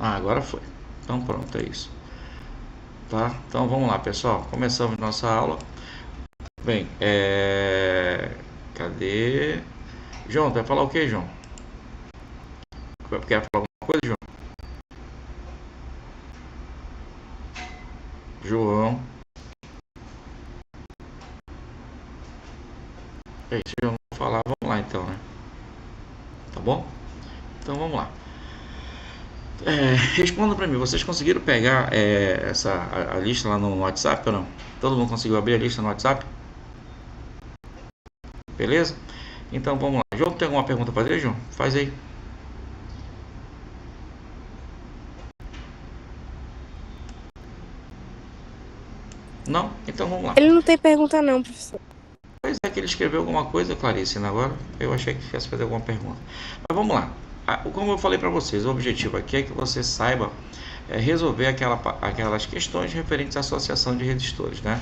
Ah, agora foi. Então pronto, é isso. Tá? Então vamos lá, pessoal. Começamos nossa aula. Bem, cadê? João, tu vai falar o que, João? Quer falar alguma coisa, João? João. Se eu não falar, vamos lá então, né? Tá bom? Então vamos lá. Responda para mim, vocês conseguiram pegar a lista lá no WhatsApp ou não? Todo mundo conseguiu abrir a lista no WhatsApp? Beleza? Então vamos lá. João, tem alguma pergunta para fazer, João? Faz aí. Não? Então vamos lá. Ele não tem pergunta não, professor. Pois é que ele escreveu alguma coisa, Clarice, né? Agora eu achei que fosse fazer alguma pergunta. Mas vamos lá. Como eu falei para vocês, o objetivo aqui é que você saiba resolver aquelas questões referentes à associação de resistores, né?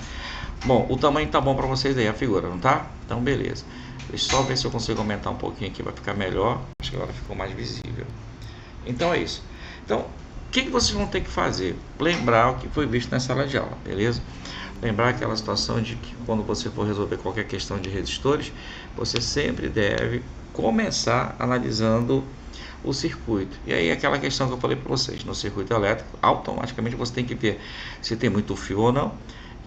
Bom, o tamanho tá bom para vocês aí, a figura, não tá? Então, beleza. Deixa eu só ver se eu consigo aumentar um pouquinho aqui, vai ficar melhor. Acho que agora ficou mais visível. Então é isso. Então, o que vocês vão ter que fazer? Lembrar o que foi visto na sala de aula, beleza? Lembrar aquela situação de que quando você for resolver qualquer questão de resistores, você sempre deve começar analisando o circuito. E aí aquela questão que eu falei para vocês, no circuito elétrico, automaticamente você tem que ver se tem muito fio ou não.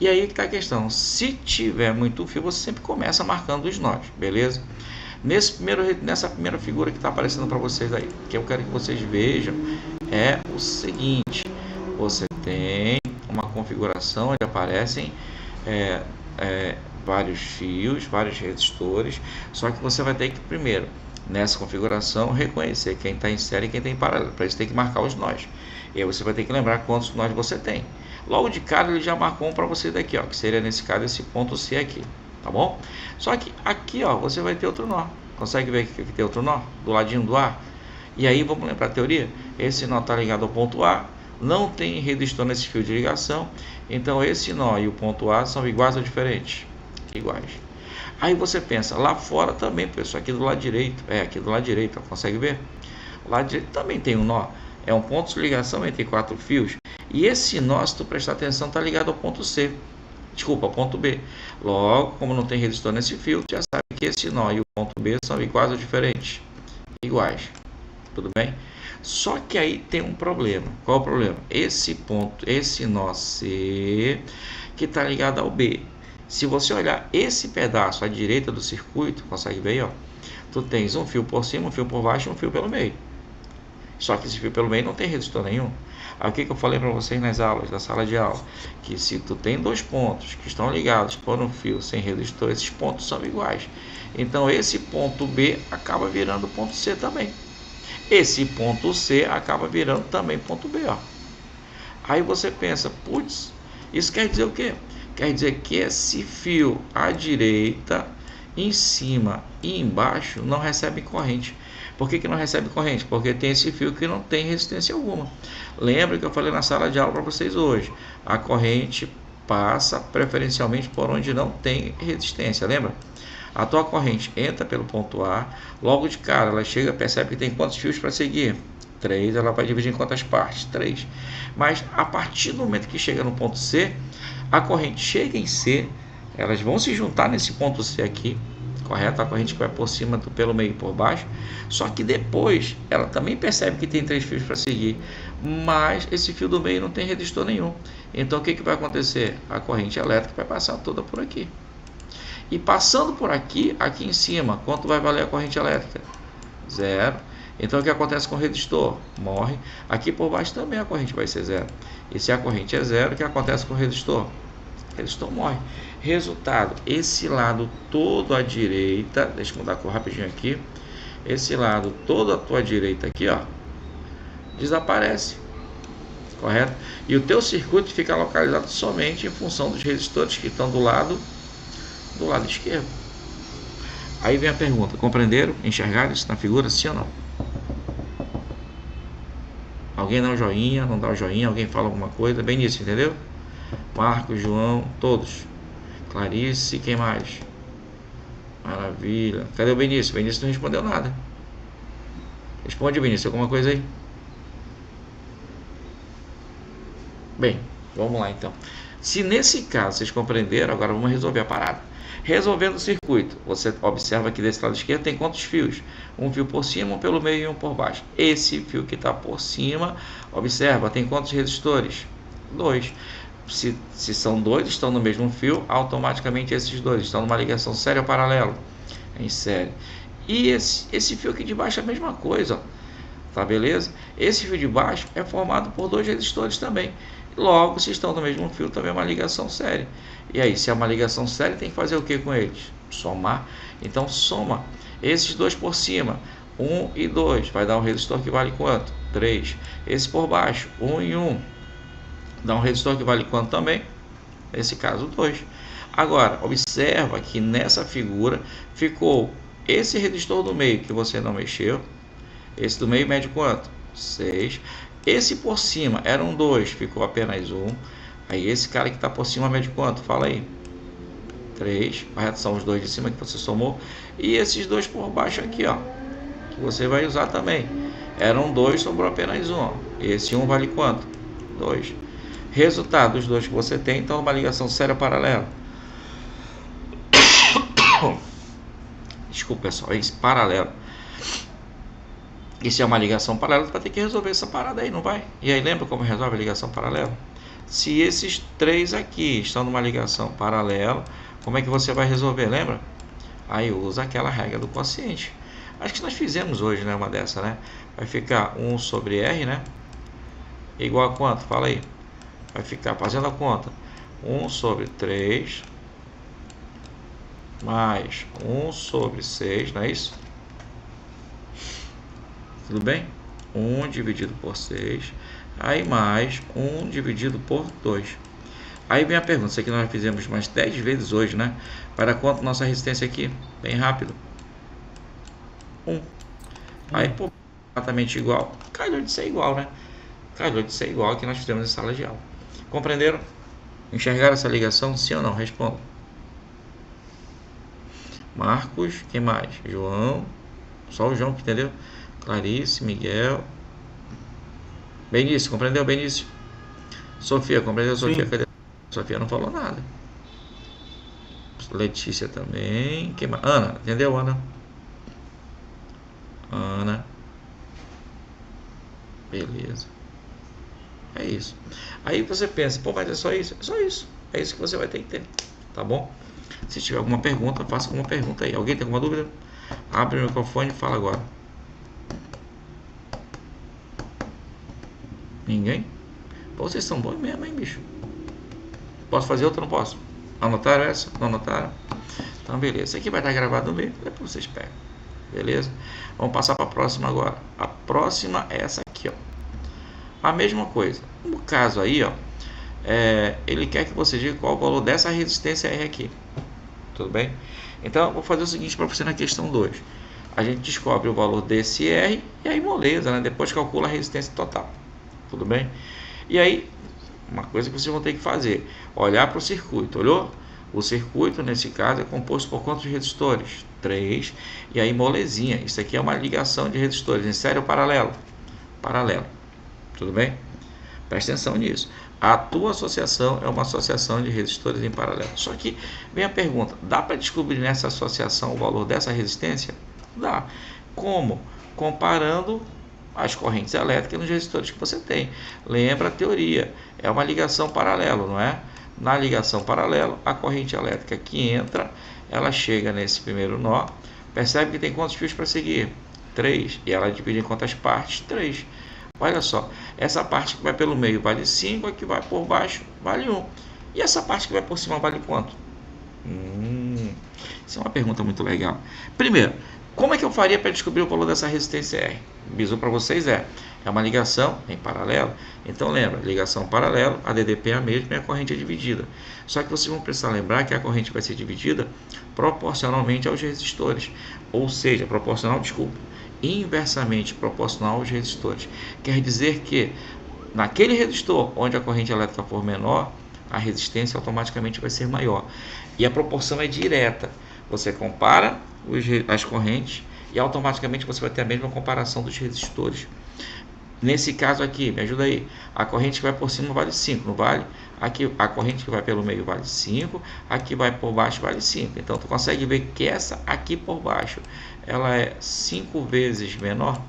E aí que está a questão, se tiver muito fio, você sempre começa marcando os nós, beleza? Nessa primeira figura que está aparecendo para vocês aí, que eu quero que vocês vejam, é o seguinte: você tem uma configuração onde aparecem é, vários fios, vários resistores, só que você vai ter que primeiro, nessa configuração, reconhecer quem está em série e quem está em paralelo. Para isso tem que marcar os nós. E aí você vai ter que lembrar quantos nós você tem. Logo de cara ele já marcou um para você daqui, ó, que seria nesse caso esse ponto C aqui, tá bom? Só que aqui, ó, você vai ter outro nó. Consegue ver que aqui tem outro nó do ladinho do A? E aí vamos lembrar a teoria? Esse nó está ligado ao ponto A, não tem resistor nesse fio de ligação, então esse nó e o ponto A são iguais ou diferentes? Iguais. Aí você pensa, lá fora também, pessoal, aqui do lado direito, aqui do lado direito, ó, consegue ver? O lado direito também tem um nó, é um ponto de ligação entre 4 fios, e esse nó, se tu prestar atenção, está ligado ao ponto C, desculpa, ao ponto B. Logo, como não tem resistor nesse fio, tu já sabe que esse nó e o ponto B são iguais ou diferentes? Iguais. Tudo bem? Só que aí tem um problema. Qual o problema? Esse ponto, esse nó C, que está ligado ao B. Se você olhar esse pedaço à direita do circuito, consegue ver aí, ó? Tu tens um fio por cima, um fio por baixo e um fio pelo meio. Só que esse fio pelo meio não tem resistor nenhum. Aí o que eu falei para vocês nas aulas, da sala de aula? Que se tu tem dois pontos que estão ligados por um fio sem resistor, esses pontos são iguais. Então esse ponto B acaba virando ponto C também. Esse ponto C acaba virando também ponto B, ó. Aí você pensa, putz, isso quer dizer o quê? Quer dizer que esse fio à direita, em cima e embaixo não recebe corrente. Por que não recebe corrente? Porque tem esse fio que não tem resistência alguma. Lembra que eu falei na sala de aula para vocês hoje? A corrente passa preferencialmente por onde não tem resistência, lembra? A tua corrente entra pelo ponto A, logo de cara ela chega, percebe que tem quantos fios para seguir? 3, ela vai dividir em quantas partes? 3. Mas a partir do momento que chega no ponto C, a corrente chega em C, elas vão se juntar nesse ponto C aqui, correto? A corrente que vai por cima, pelo meio e por baixo. Só que depois ela também percebe que tem 3 fios para seguir, mas esse fio do meio não tem resistor nenhum. Então o que vai acontecer? A corrente elétrica vai passar toda por aqui. E passando por aqui, aqui em cima, quanto vai valer a corrente elétrica? 0. Então o que acontece com o resistor? Morre. Aqui por baixo também a corrente vai ser 0. E se a corrente é 0, o que acontece com o resistor? O resistor morre. Resultado, esse lado todo à direita, deixa eu mudar a cor rapidinho aqui. Esse lado todo à tua direita aqui, ó, desaparece. Correto? E o teu circuito fica localizado somente em função dos resistores que estão do lado esquerdo. Aí vem a pergunta, compreenderam? Enxergaram isso na figura, sim ou não? Alguém dá um joinha, não dá um joinha, alguém fala alguma coisa, bem nisso, entendeu? Marcos, João, todos. Clarice, quem mais? Maravilha. Cadê o Benício? O Benício não respondeu nada. Responde, Benício, alguma coisa aí? Bem, vamos lá então. Se nesse caso vocês compreenderam, agora vamos resolver a parada. Resolvendo o circuito, você observa que desse lado esquerdo tem quantos fios? Um fio por cima, um pelo meio e um por baixo. Esse fio que está por cima, observa, tem quantos resistores? 2. Se são dois, estão no mesmo fio, automaticamente esses dois estão numa ligação série ou paralelo? Em série. E esse fio aqui de baixo é a mesma coisa, ó. Tá beleza? Esse fio de baixo é formado por dois resistores também. Logo, se estão no mesmo fio, também é uma ligação série. E aí, se é uma ligação série, tem que fazer o que com eles? Somar. Então, soma esses dois por cima, 1 e 2, vai dar um resistor que vale quanto? 3. Esse por baixo, 1 e 1, dá um resistor que vale quanto também? Nesse caso, 2. Agora, observa que nessa figura ficou esse resistor do meio que você não mexeu. Esse do meio mede quanto? 6. Esse por cima era um 2, ficou apenas 1. Aí esse cara que está por cima mede quanto? Fala aí. 3. Correto? São os dois de cima que você somou. E esses dois por baixo aqui, ó, que você vai usar também. Eram 2, sobrou apenas 1. Ó. Esse 1 vale quanto? 2. Resultado dos dois que você tem, então uma ligação séria paralela. Desculpa, pessoal, é isso, paralelo. E se é uma ligação paralela, tu vai ter que resolver essa parada aí, não vai? E aí, lembra como resolve a ligação paralela? Se esses três aqui estão numa ligação paralela, como é que você vai resolver, lembra? Aí usa aquela regra do quociente. Acho que nós fizemos hoje, né, uma dessa, né? Vai ficar 1 sobre R, né? Igual a quanto? Fala aí. Vai ficar, fazendo a conta, 1 sobre 3 mais 1 sobre 6, não é isso? Tudo bem? 1 dividido por 6, aí mais 1 dividido por 2. Aí vem a pergunta, isso aqui nós fizemos mais 10 vezes hoje, né? Para quanto nossa resistência aqui? Bem rápido. 1. Aí, pô, exatamente igual. Calhou de ser igual, né? Calhou de ser igual que nós fizemos em sala de aula. Compreenderam? Enxergaram essa ligação? Sim ou não? Responda. Marcos, quem mais? João. Só o João que entendeu? Clarice, Miguel. Benício, compreendeu, Benício? Sofia, compreendeu, Sofia? Cadê? Sofia não falou nada. Letícia também. Quem mais? Ana, entendeu, Ana? Ana. Beleza. É isso. Aí você pensa, pô, mas é só isso? É só isso. É isso que você vai ter que ter. Tá bom? Se tiver alguma pergunta, faça alguma pergunta aí. Alguém tem alguma dúvida? Abre o microfone e fala agora. Ninguém? Pô, vocês são bons mesmo, hein, bicho? Posso fazer outra ou não posso? Anotaram essa? Não anotaram? Então, beleza. Isso aqui vai estar gravado no meio, depois vocês pegam. Beleza? Vamos passar para a próxima agora. A próxima é essa aqui, ó. A mesma coisa. No caso aí, ó, ele quer que você diga qual o valor dessa resistência R aqui. Tudo bem? Então, eu vou fazer o seguinte para você na questão 2. A gente descobre o valor desse R e aí moleza, né? Depois calcula a resistência total. Tudo bem? E aí, uma coisa que vocês vão ter que fazer, olhar para o circuito, olhou? O circuito, nesse caso, é composto por quantos resistores? 3. E aí, molezinha, isso aqui é uma ligação de resistores, em série ou paralelo? Paralelo. Tudo bem? Presta atenção nisso. A tua associação é uma associação de resistores em paralelo. Só que vem a pergunta, dá para descobrir nessa associação o valor dessa resistência? Dá. Como? Comparando as correntes elétricas nos resistores que você tem. Lembra a teoria, é uma ligação paralela, não é? Na ligação paralela, a corrente elétrica que entra, ela chega nesse primeiro nó, percebe que tem quantos fios para seguir? 3, e ela divide em quantas partes? 3. Olha só, essa parte que vai pelo meio vale 5, a que vai por baixo vale 1. E essa parte que vai por cima vale quanto? Isso é uma pergunta muito legal. Primeiro, como é que eu faria para descobrir o valor dessa resistência R? O bizu para vocês é uma ligação em paralelo. Então lembra, ligação paralela, a DDP é a mesma e a corrente é dividida. Só que vocês vão precisar lembrar que a corrente vai ser dividida proporcionalmente aos resistores. Ou seja, inversamente proporcional aos resistores. Quer dizer que naquele resistor onde a corrente elétrica for menor, a resistência automaticamente vai ser maior. E a proporção é direta. Você compara as correntes e automaticamente você vai ter a mesma comparação dos resistores. Nesse caso aqui, me ajuda aí, A corrente que vai por cima vale 5, não vale? Aqui a corrente que vai pelo meio vale 5, aqui vai por baixo vale 5. Então tu consegue ver que essa aqui por baixo, ela é 5 vezes menor.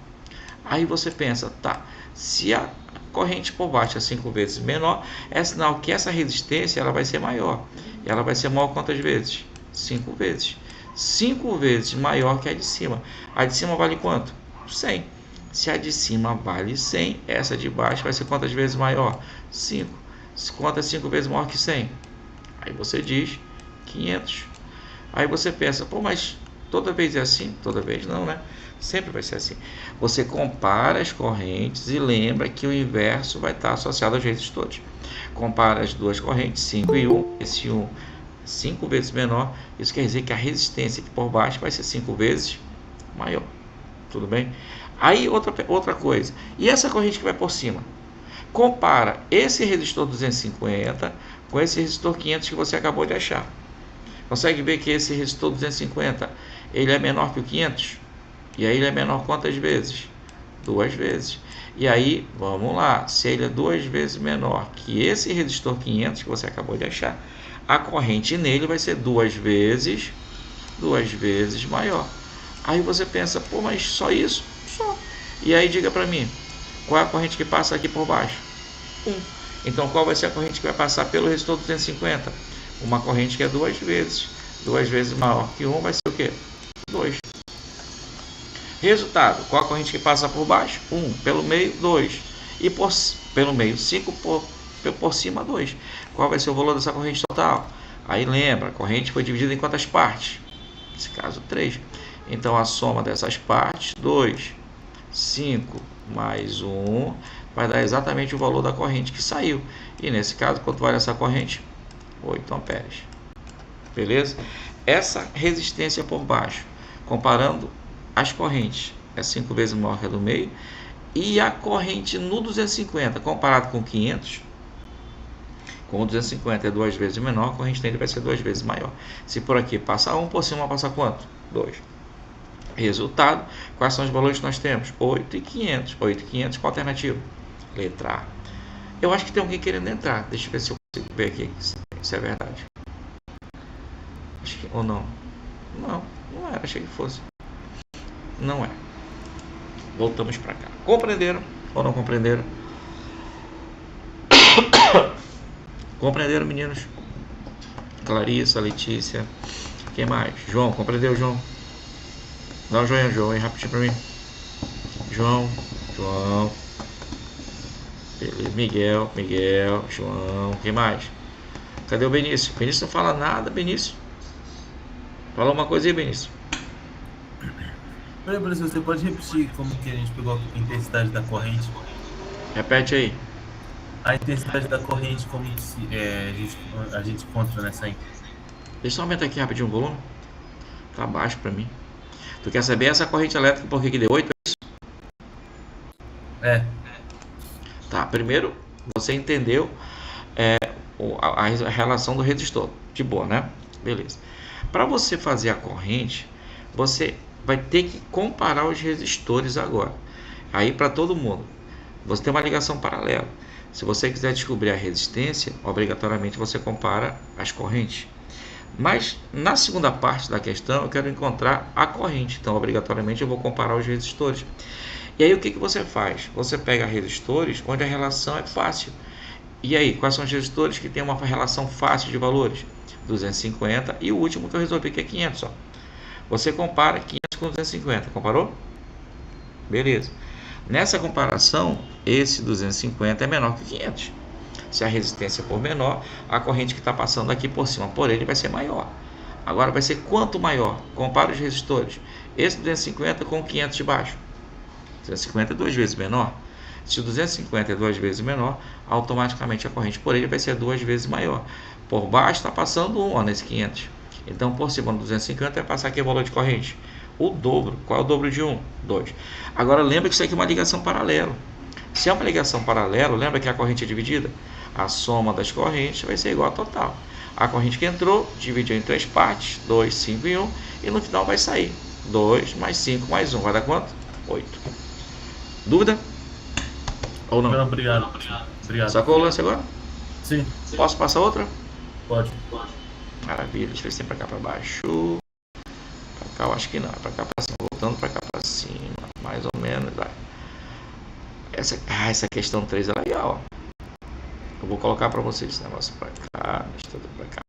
Aí você pensa, tá, se a corrente por baixo é 5 vezes menor, é sinal que essa resistência ela vai ser maior. E ela vai ser maior quantas vezes? 5 vezes. 5 vezes maior que a de cima. A de cima vale quanto? 100. Se a de cima vale 100, essa de baixo vai ser quantas vezes maior? 5. Quanto é 5 vezes maior que 100? Aí você diz 500. Aí você pensa, pô, mas toda vez é assim? Toda vez não, né? Sempre vai ser assim. Você compara as correntes e lembra que o inverso vai estar associado aos resistores. Compara as duas correntes, 5 e 1. Esse 1 5 vezes menor. Isso quer dizer que a resistência aqui por baixo vai ser 5 vezes maior. Tudo bem? Aí outra coisa. E essa corrente que vai por cima? Compara esse resistor 250 com esse resistor 500 que você acabou de achar. Consegue ver que esse resistor 250 ele é menor que o 500? E aí ele é menor quantas vezes? 2 vezes. E aí, vamos lá, se ele é 2 vezes menor que esse resistor 500 que você acabou de achar, a corrente nele vai ser 2 vezes maior. Aí você pensa, pô, mas só isso? Só. E aí diga para mim, qual é a corrente que passa aqui por baixo? 1. Então qual vai ser a corrente que vai passar pelo resistor 250? Uma corrente que é 2 vezes maior que 1 vai ser o quê? 2. Resultado, qual a corrente que passa por baixo? 1. Pelo meio, 2. E pelo meio, 5 por cima, 2. Qual vai ser o valor dessa corrente total? Aí lembra, a corrente foi dividida em quantas partes? Nesse caso, 3. Então a soma dessas partes, 2. 5 mais 1 vai dar exatamente o valor da corrente que saiu. E nesse caso, quanto vale essa corrente? 8 amperes. Beleza? Essa resistência por baixo, comparando as correntes, é 5 vezes maior que a do meio. E a corrente no 250, comparado com 500, como o 250 é 2 vezes menor, a corrente dele vai ser 2 vezes maior. Se por aqui passa 1, por cima passa quanto? 2. Resultado, quais são os valores que nós temos? 8 e 500. 8 e 500, qual a alternativa? Letra A. Eu acho que tem alguém querendo entrar. Deixa eu ver se eu consigo ver aqui se é verdade. Acho que, ou não. Não era, achei que fosse. Não é. Voltamos para cá. Compreenderam ou não compreenderam? Compreenderam, meninos? Clarissa, Letícia. Quem mais? João, compreendeu, João? Dá um joinha, João, aí rapidinho pra mim. João. Miguel, João. Quem mais? Cadê o Benício? Benício não fala nada, Benício. Fala uma coisa aí, Benício. Peraí, professor, você pode repetir como que a gente pegou a intensidade da corrente? Repete aí. A intensidade da corrente, como que a gente encontra nessa aí? Deixa eu aumentar aqui rapidinho o volume. Tá baixo pra mim. Tu quer saber essa corrente elétrica por que deu 8? É. Tá, primeiro você entendeu a relação do resistor. De boa, né? Beleza. Para você fazer a corrente, você vai ter que comparar os resistores agora. Aí para todo mundo. Você tem uma ligação paralela. Se você quiser descobrir a resistência, obrigatoriamente você compara as correntes. Mas na segunda parte da questão eu quero encontrar a corrente. Então obrigatoriamente eu vou comparar os resistores. E aí o que você faz? Você pega resistores onde a relação é fácil. E aí, quais são os resistores que tem uma relação fácil de valores? 250 e o último que eu resolvi que é 500. Ó. Você compara 500 com 250, comparou? Beleza. Nessa comparação, esse 250 é menor que 500. Se a resistência for menor, a corrente que está passando aqui por cima por ele vai ser maior. Agora vai ser quanto maior? Compara os resistores. Esse 250 com 500 de baixo. 250 é 2 vezes menor. Se o 250 é 2 vezes menor, automaticamente a corrente por ele vai ser 2 vezes maior. Por baixo está passando 1 nesse 500. Então, por cima do 250 vai passar aqui o valor de corrente. O dobro. Qual é o dobro de 1? 2. Agora, lembra que isso aqui é uma ligação paralela. Se é uma ligação paralela, lembra que a corrente é dividida? A soma das correntes vai ser igual a total. A corrente que entrou, dividiu em 3 partes, 2, 5 e 1, e no final vai sair 2 mais 5 mais 1. Vai dar quanto? 8. Dúvida? Ou não? Não, obrigado. Obrigado. Sacou o lance agora? Sim, Posso passar outra? pode. Maravilha, deixa eu ver se tem pra cá pra baixo. Pra cá eu acho que não, é pra cá pra cima. Voltando pra cá pra cima, mais ou menos. Vai. Essa questão 3 é legal, ó. Eu vou colocar pra vocês esse negócio pra cá, deixa tudo pra cá.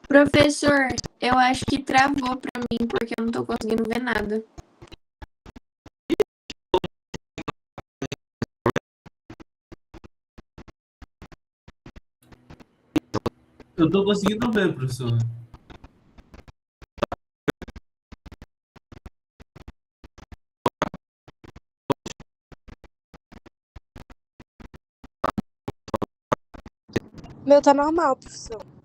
Professor, eu acho que travou pra mim porque eu não tô conseguindo ver nada. Eu tô conseguindo ver, professor. Meu tá normal, professor.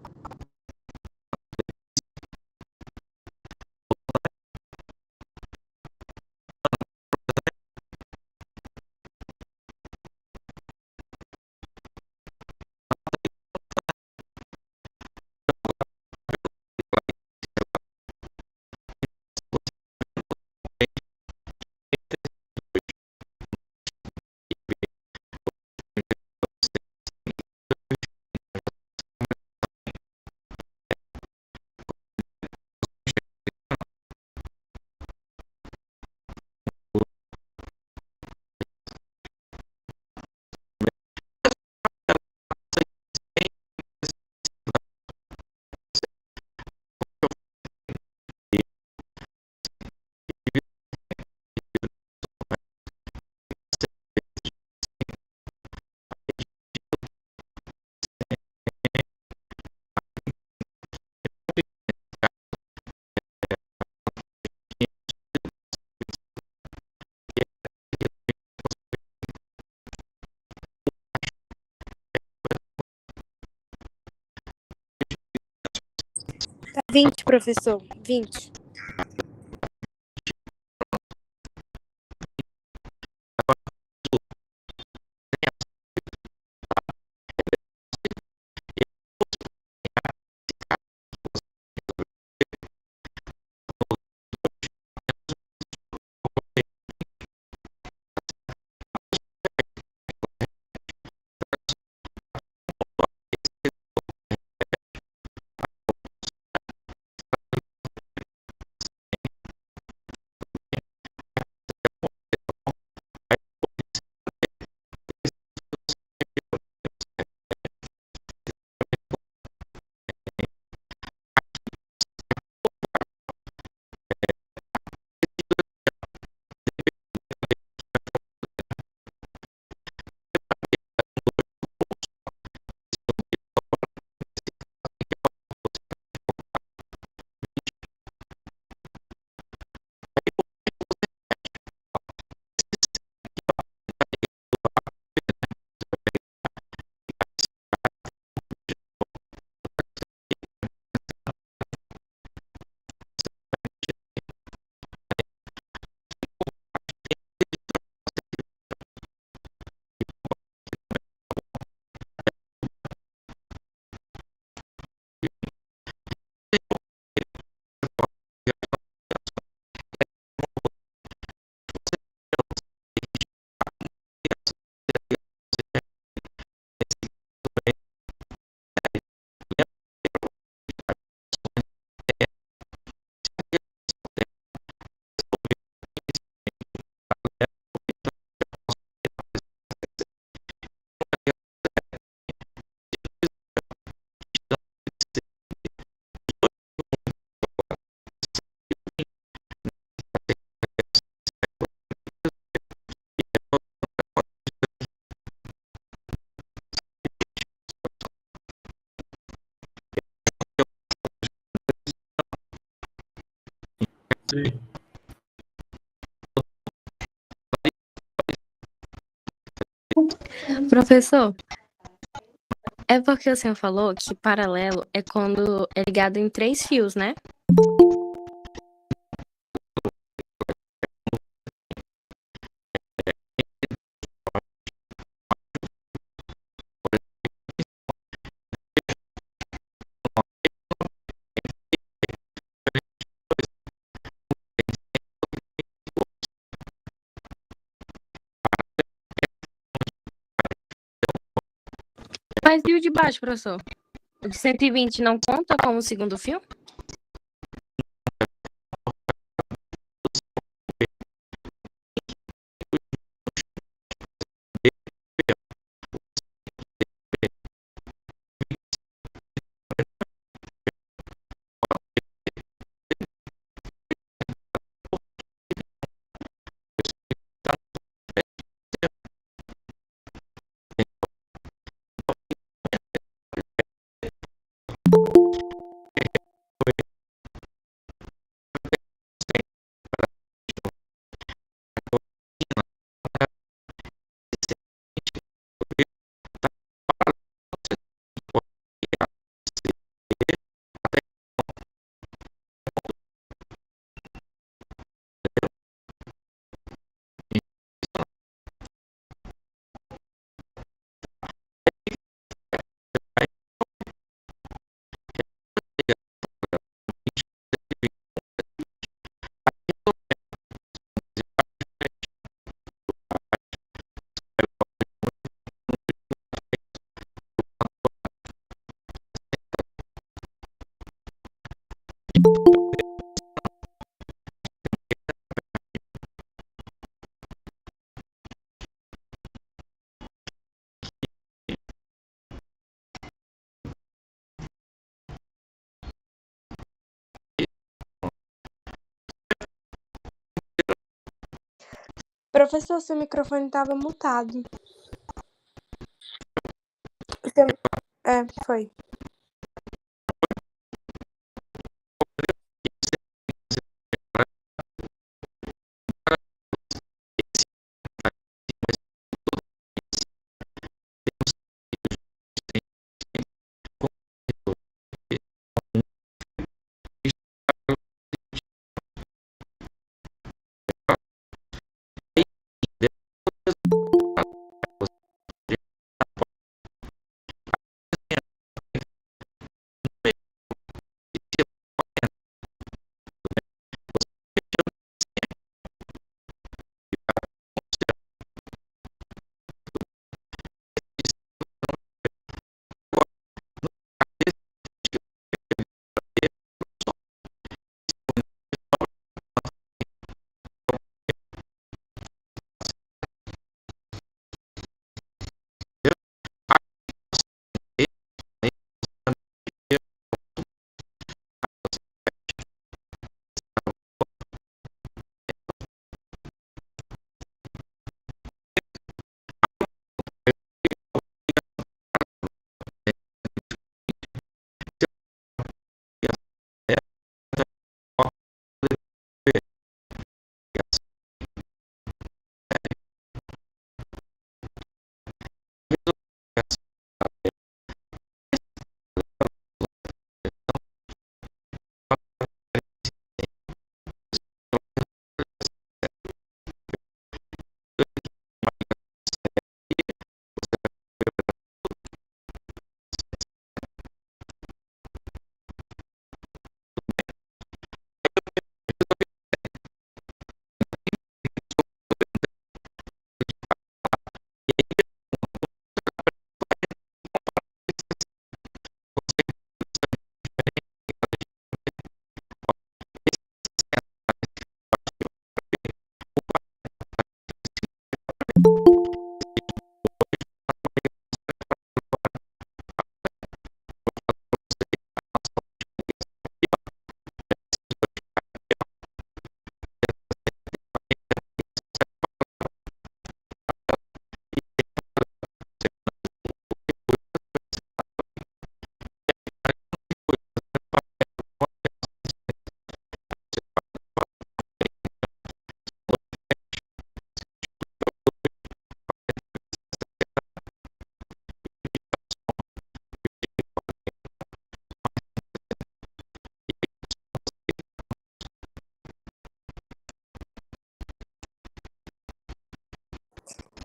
20, professor. 20. Sim. Professor, é porque o senhor falou que paralelo é quando é ligado em 3 fios, né? Mas e o de baixo, professor? O de 120 não conta como segundo fio? Professor, seu microfone estava mutado. Seu- É, foi.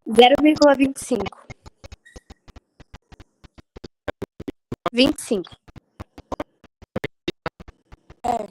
0,25. 25. É.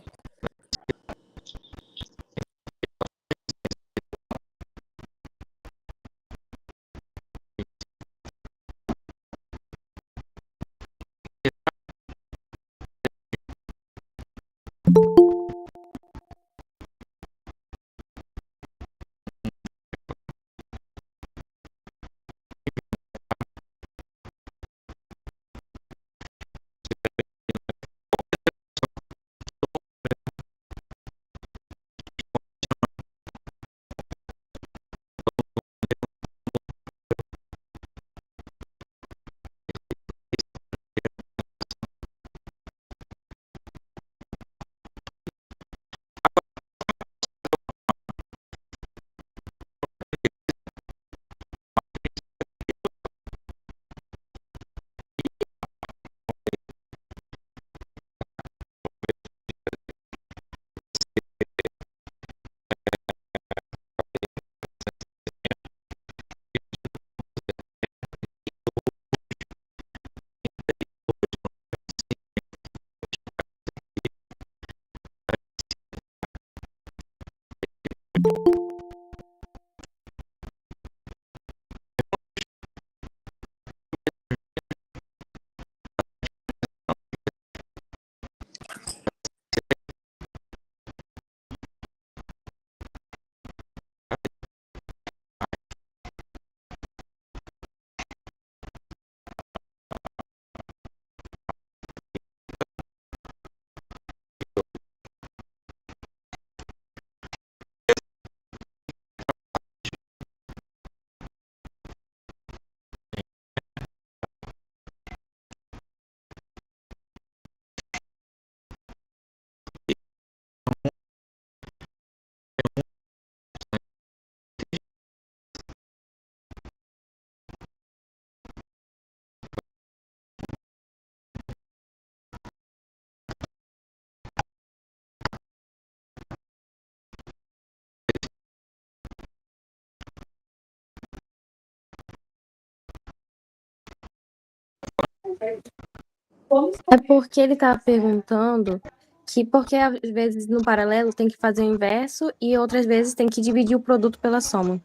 É porque ele tá perguntando que porque às vezes no paralelo tem que fazer o inverso e outras vezes tem que dividir o produto pela soma.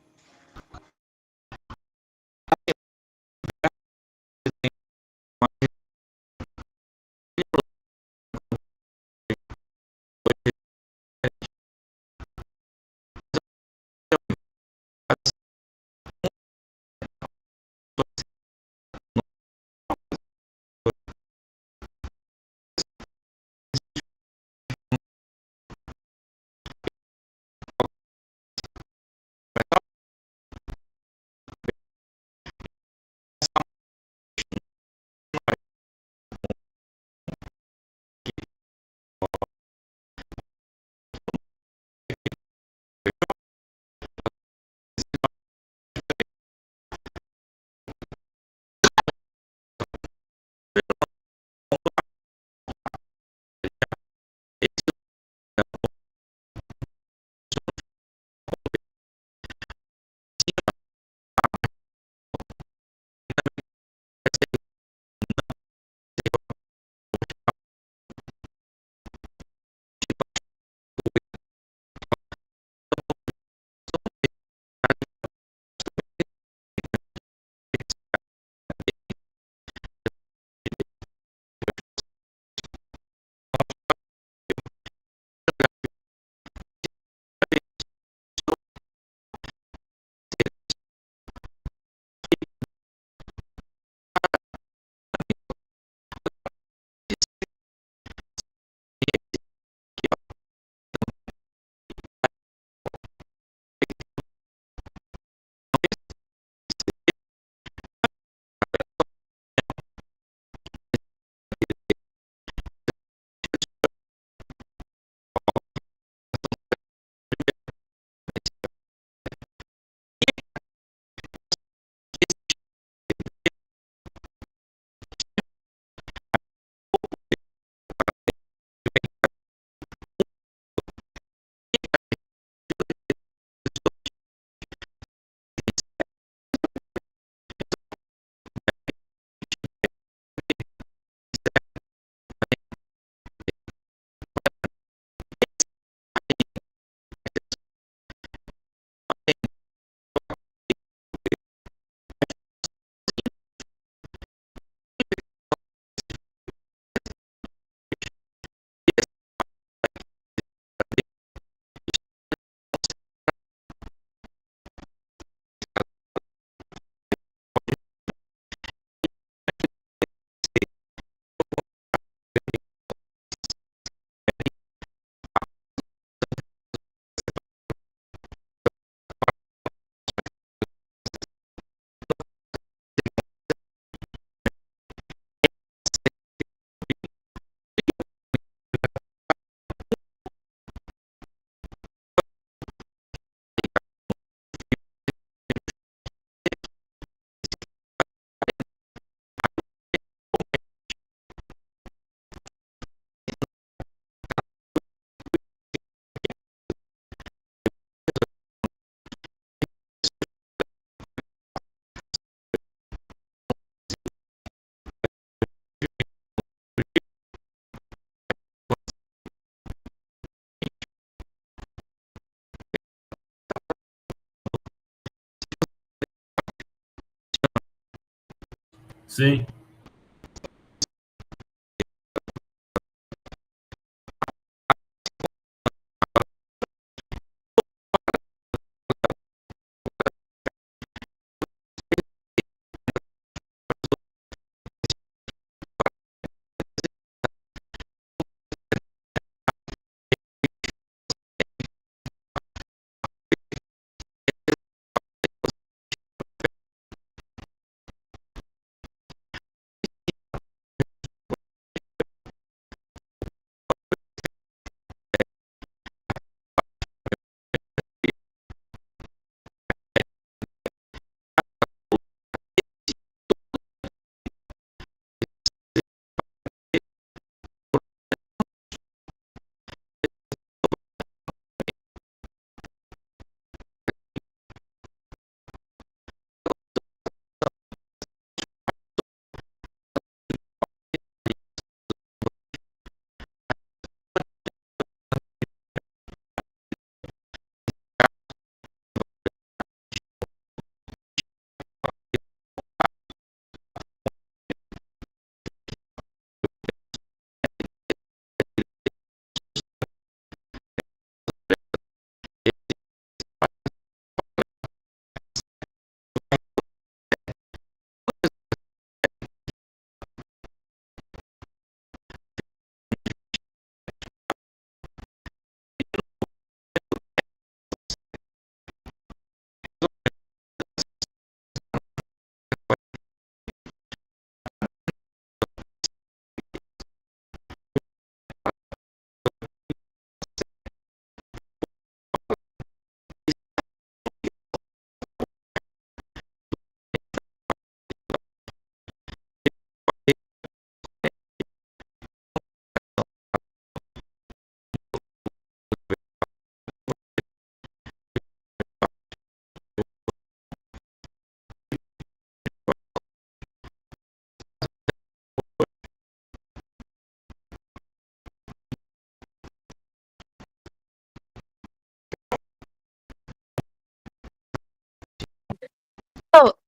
Sim.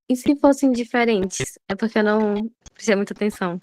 E se fossem diferentes? É porque eu não prestei muita atenção.